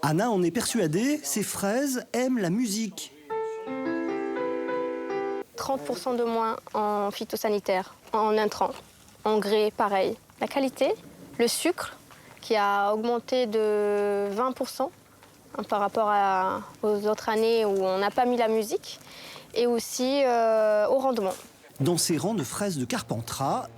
Anna en est persuadée, ces fraises aiment la musique. 30% de moins en phytosanitaire, en intrants, engrais pareil. La qualité, le sucre qui a augmenté de 20% par rapport aux autres années où on n'a pas mis la musique, et aussi au rendement. Dans ses rangs de fraises de Carpentras,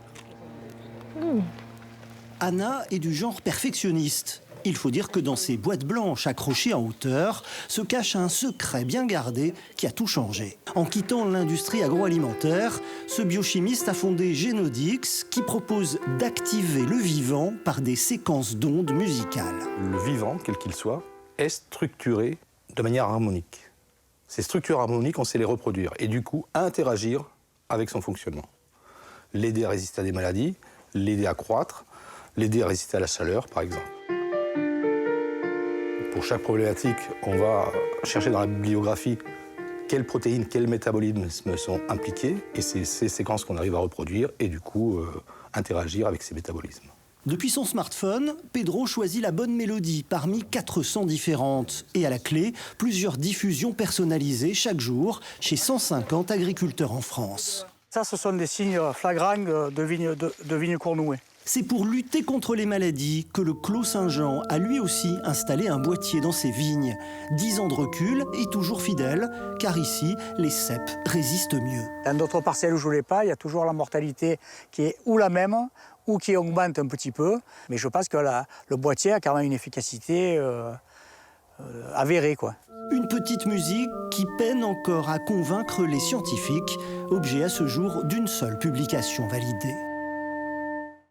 Anna est du genre perfectionniste. Il faut dire que dans ces boîtes blanches accrochées en hauteur se cache un secret bien gardé qui a tout changé. En quittant l'industrie agroalimentaire, ce biochimiste a fondé Genodix qui propose d'activer le vivant par des séquences d'ondes musicales. Le vivant, quel qu'il soit, est structuré de manière harmonique. Ces structures harmoniques, on sait les reproduire et du coup interagir avec son fonctionnement. L'aider à résister à des maladies, l'aider à croître, l'aider à résister à la chaleur, par exemple. Pour chaque problématique, on va chercher dans la bibliographie quelles protéines, quels métabolismes sont impliqués, et c'est ces séquences qu'on arrive à reproduire et du coup interagir avec ces métabolismes. Depuis son smartphone, Pedro choisit la bonne mélodie parmi 400 différentes. Et à la clé, plusieurs diffusions personnalisées chaque jour chez 150 agriculteurs en France. Ça, ce sont des signes flagrants de vignes cornouées. C'est pour lutter contre les maladies que le Clos Saint-Jean a lui aussi installé un boîtier dans ses vignes. 10 ans de recul et toujours fidèle, car ici, les ceps résistent mieux. Dans d'autres parcelles où je ne l'ai pas, il y a toujours la mortalité qui est ou la même, ou qui augmente un petit peu. Mais je pense que le boîtier a quand même une efficacité avérée, quoi. Une petite musique qui peine encore à convaincre les scientifiques, objet à ce jour d'une seule publication validée.